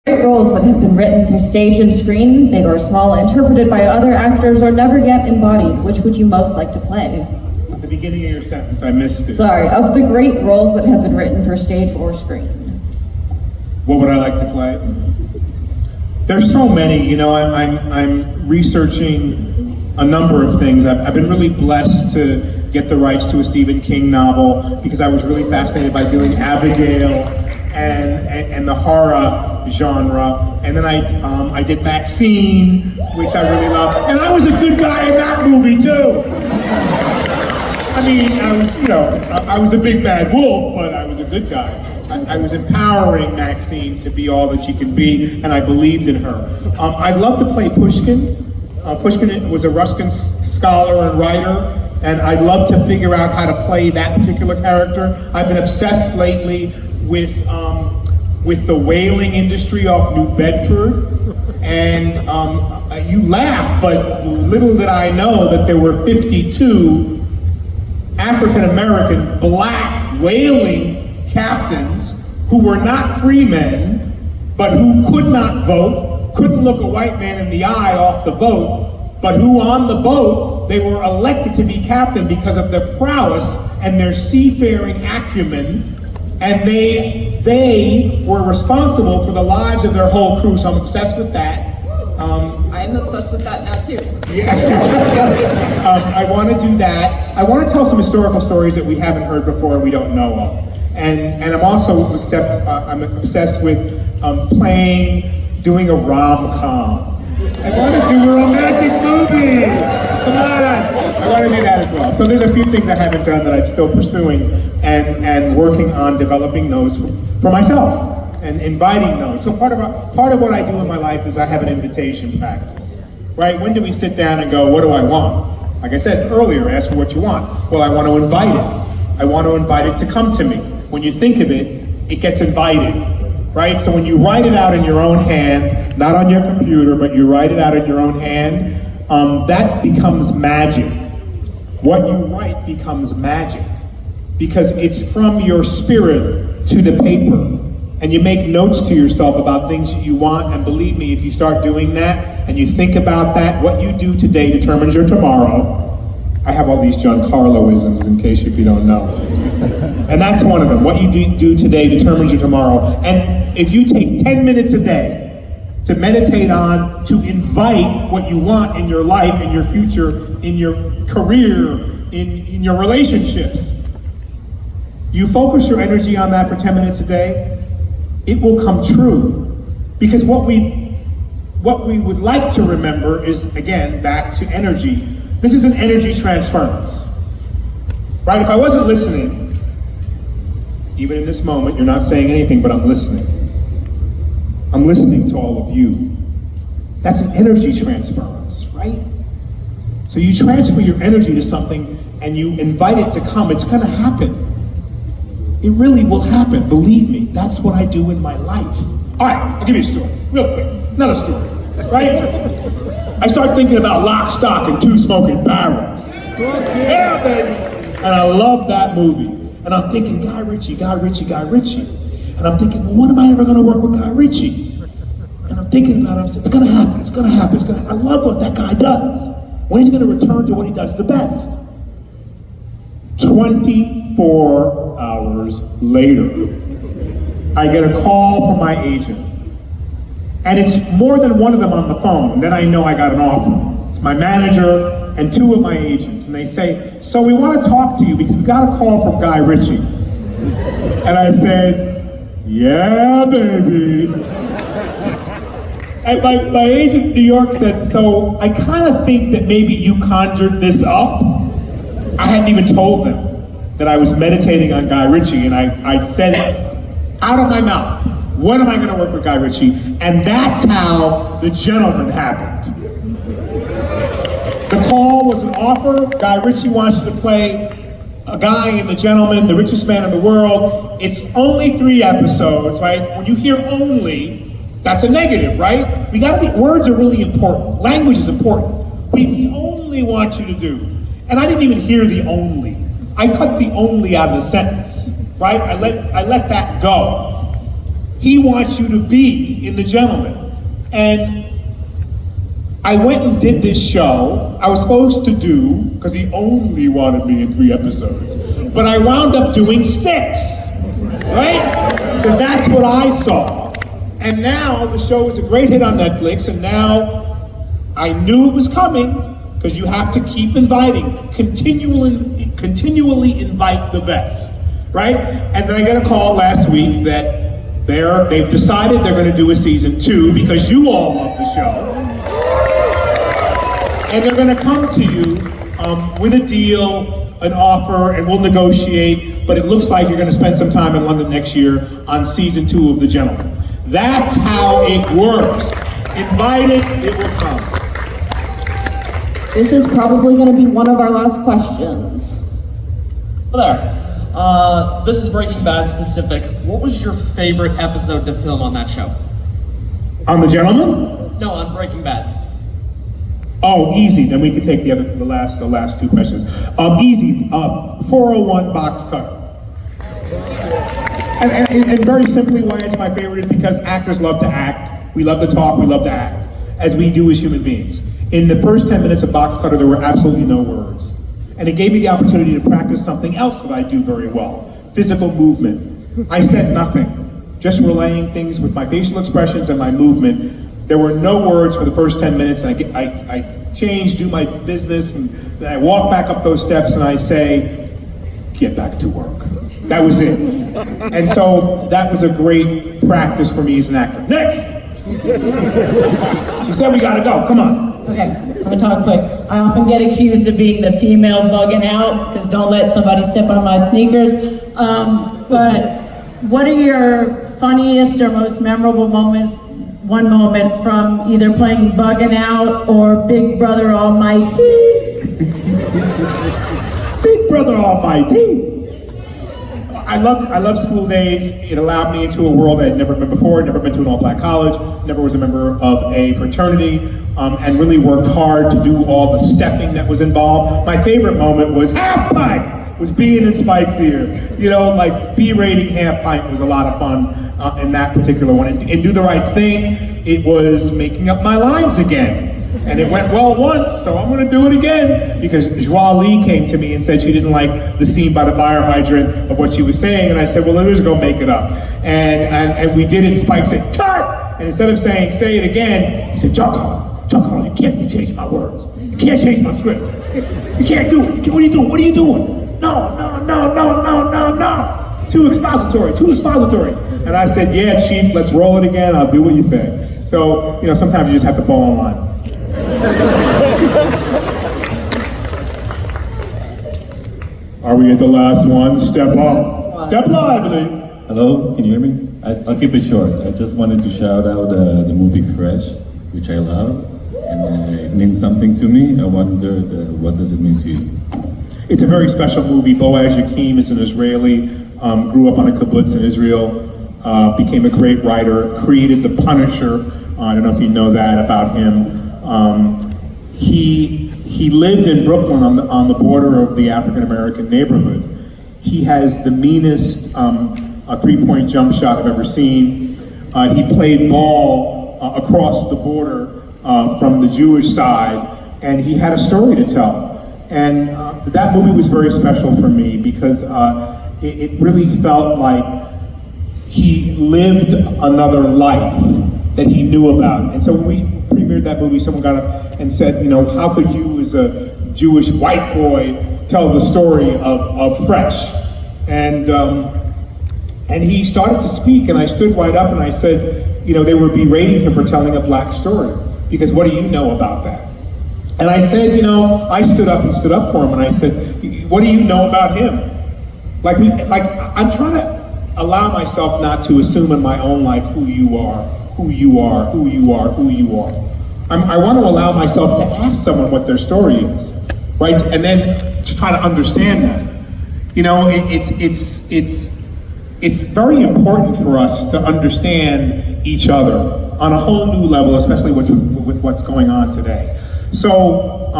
Great roles that have been written for stage and screen, big or small, interpreted by other actors or never yet embodied, which would you most like to play? At the beginning of your sentence, I missed it. Sorry, of the great roles that have been written for stage or screen. What would I like to play? There's so many, you know, I'm researching a number of things. I've been really blessed to get the rights to a Stephen King novel because I was really fascinated by doing Abigail and the horror genre. And then I did Maxine, which I really love. And I was a good guy in that movie too. I mean, I was a big bad wolf, but I was a good guy. I was empowering Maxine to be all that she can be, and I believed in her. I'd love to play Pushkin. Pushkin was a Russian scholar and writer, and I'd love to figure out how to play that particular character. I've been obsessed lately with the whaling industry off New Bedford, and you laugh, but little did I know that there were 52 African-American black whaling captains who were not free men, but who could not vote, couldn't look a white man in the eye off the boat, but who on the boat, they were elected to be captain because of their prowess and their seafaring acumen, and they were responsible for the lives of their whole crew, so I'm obsessed with that. I'm obsessed with that now too. Yeah. I want to do that. I want to tell some historical stories that we haven't heard before and we don't know of. And I'm also I'm obsessed with doing a rom-com. I want to do a romantic movie. Come on. I want to do that as well. So there's a few things I haven't done that I'm still pursuing and working on developing those for myself and inviting those. So part of what I do in my life is I have an invitation practice, right? When do we sit down and go, what do I want? Like I said earlier, ask for what you want. Well, I want to invite it. I want to invite it to come to me. When you think of it, it gets invited, right? So when you write it out in your own hand, not on your computer, but you write it out in your own hand, that becomes magic. What you write becomes magic because it's from your spirit to the paper. And you make notes to yourself about things that you want, and believe me, if you start doing that and you think about that, what you do today determines your tomorrow. I have all these Giancarlo-isms in case if you don't know. And that's one of them. What you do today determines your tomorrow. And if you take 10 minutes a day to meditate on, to invite what you want in your life, in your future, in your career, in your relationships, you focus your energy on that for 10 minutes a day, it will come true. Because what we would like to remember is, again, back to energy. This is an energy transference, right? If I wasn't listening, even in this moment, you're not saying anything, but I'm listening. I'm listening to all of you. That's an energy transference, right? So you transfer your energy to something and you invite it to come, it's gonna happen. It really will happen, believe me. That's what I do in my life. All right, I'll give you a story, real quick. Another story, right? I start thinking about Lock, Stock, and Two Smoking Barrels. Yeah, baby. And I love that movie. And I'm thinking, Guy Ritchie. And I'm thinking, well, when am I ever gonna work with Guy Ritchie? And I'm thinking about it, it's gonna happen. I love what that guy does. When he's gonna return to what he does the best. 24 hours later, I get a call from my agent. And it's more than one of them on the phone. And then I know I got an offer. It's my manager and two of my agents. And they say, so we want to talk to you because we got a call from Guy Ritchie. And I said, yeah, baby. And my agent in New York said, so I kind of think that maybe you conjured this up. I hadn't even told them that I was meditating on Guy Ritchie, and I said it out of my mouth. When am I going to work with Guy Ritchie? And that's how The Gentleman happened. The call was an offer. Guy Ritchie wants you to play a guy in The Gentleman, the richest man in the world. It's only 3 episodes, right? When you hear only, that's a negative, right? Words are really important. Language is important. We only want you to do. And I didn't even hear the only. I cut the only out of the sentence, right? I let that go. He wants you to be in The Gentleman. And I went and did this show. I was supposed to do, because he only wanted me in 3 episodes, but I wound up doing 6, right? Because that's what I saw. And now the show is a great hit on Netflix, and now I knew it was coming, because you have to keep inviting, continually invite the best, right? And then I got a call last week that they've decided they're going to do a season 2 because you all love the show. And they're going to come to you with a deal, an offer, and we'll negotiate, but it looks like you're going to spend some time in London next year on season 2 of The Gentleman. That's how it works. Invite it, it will come. This is probably going to be one of our last questions. Hello there. This is Breaking Bad specific. What was your favorite episode to film on that show? On The Gentleman? No, on Breaking Bad. Oh, easy. Then we can take the last 2 questions. Easy. 401 box cutter. And very simply, why it's my favorite is because actors love to act. We love to talk. We love to act, as we do as human beings. In the first 10 minutes of Box Cutter, there were absolutely no words. And it gave me the opportunity to practice something else that I do very well, physical movement. I said nothing, just relaying things with my facial expressions and my movement. There were no words for the first 10 minutes. I change, do my business, and then I walk back up those steps and I say, get back to work. That was it. And so that was a great practice for me as an actor. Next! She said we gotta go, come on. Okay, I'm gonna talk quick. I often get accused of being the female bugging out, because don't let somebody step on my sneakers. But what are your funniest or most memorable moments? One moment from either playing Bugging Out or Big Brother Almighty. Big Brother Almighty. I love school days. It allowed me into a world I had never been before, never been to an all-black college, never was a member of a fraternity, and really worked hard to do all the stepping that was involved. My favorite moment was half pint, was being in Spike's ear. You know, like B-rating half pint was a lot of fun in that particular one. And Do the Right Thing, it was making up my lines again. And it went well once, so I'm gonna do it again. Because Joie Lee came to me and said she didn't like the scene by the fire hydrant of what she was saying, and I said, well, let us go make it up. And we did it, and Spike said, cut! And instead of saying, say it again, he said, Giancarlo, you can't be changing my words. You can't change my script. You can't do it. What are you doing? What are you doing? No. Too expository. And I said, yeah, Chief, let's roll it again. I'll do what you say. So, you know, sometimes you just have to fall in line. Are we at the last one? Step up. Step lively. Hello, can you hear me? I'll keep it short. I just wanted to shout out the movie Fresh, which I love, and it means something to me. I wonder, what does it mean to you? It's a very special movie. Boaz Yakim is an Israeli, grew up on a kibbutz in Israel, became a great writer, created The Punisher. I don't know if you know that about him. He lived in Brooklyn on the border of the African-American neighborhood. He has the meanest three-point jump shot I've ever seen. He played ball across the border from the Jewish side, and he had a story to tell. And that movie was very special for me because it really felt like he lived another life that he knew about. And so when we premiered that movie, someone got up and said, you know, how could you as a Jewish white boy tell the story of Fresh? And he started to speak, and I stood right up and I said, you know, they were berating him for telling a black story, because what do you know about that? And I said, you know, I stood up for him, and I said, what do you know about him? Like I'm trying to allow myself not to assume in my own life who you are. I want to allow myself to ask someone what their story is, right? And then to try to understand that. You know, it's very important for us to understand each other on a whole new level, especially with what's going on today. So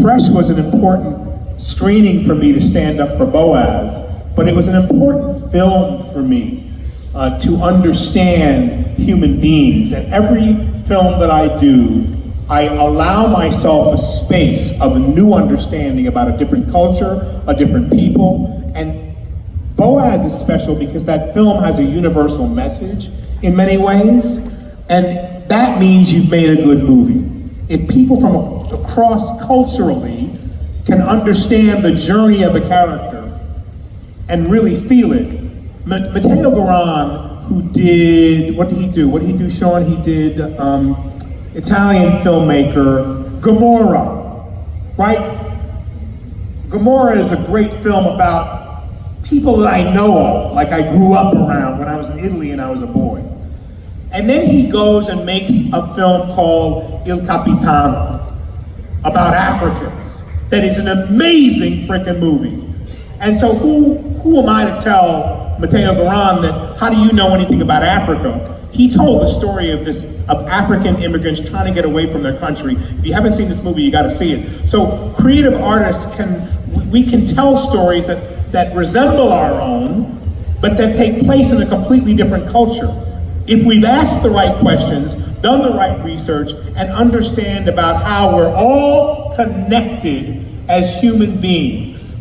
Fresh was an important screening for me to stand up for Boaz, but it was an important film for me to understand human beings. And every film that I do, I allow myself a space of a new understanding about a different culture, a different people. And Boaz is special because that film has a universal message in many ways. And that means you've made a good movie. If people from across culturally can understand the journey of a character and really feel it. Matteo Garan, who did, what did he do, Sean? He did Italian filmmaker, Gomorrah, right? Gomorrah is a great film about people that I know of, like I grew up around when I was in Italy and I was a boy. And then he goes and makes a film called Il Capitano about Africans. That is an amazing freaking movie. And so who am I to tell Matteo Garan that, how do you know anything about Africa? He told the story of African immigrants trying to get away from their country. If you haven't seen this movie, you gotta see it. So creative artists we can tell stories that resemble our own, but that take place in a completely different culture. If we've asked the right questions, done the right research, and understand about how we're all connected as human beings.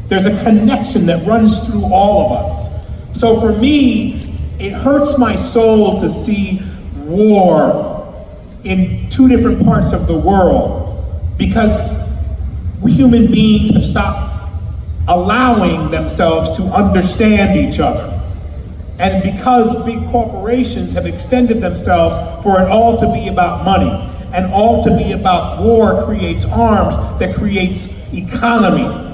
There's a connection that runs through all of us. So for me, it hurts my soul to see war in two different parts of the world because we human beings have stopped allowing themselves to understand each other. And because big corporations have extended themselves for it all to be about money and all to be about war creates arms that creates economy.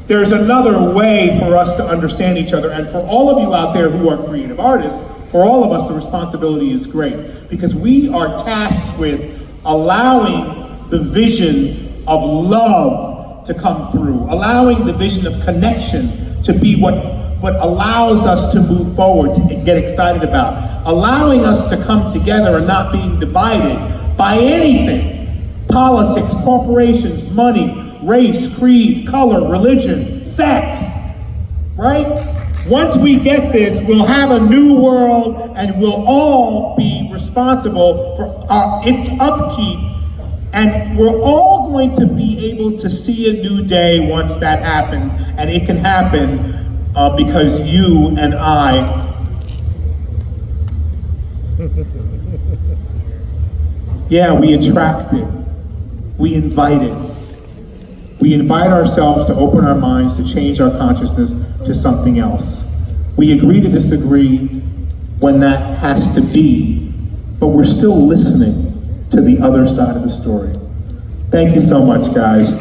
There's another way for us to understand each other. And for all of you out there who are creative artists, for all of us, the responsibility is great because we are tasked with allowing the vision of love to come through, allowing the vision of connection to be what allows us to move forward and get excited about, allowing us to come together and not being divided by anything, politics, corporations, money, race, creed, color, religion, sex, right? Once we get this, we'll have a new world and we'll all be responsible for its upkeep. And we're all going to be able to see a new day once that happens. And it can happen because you and I we attract it. We invite it. We invite ourselves to open our minds, to change our consciousness to something else. We agree to disagree when that has to be, but we're still listening to the other side of the story. Thank you so much, guys.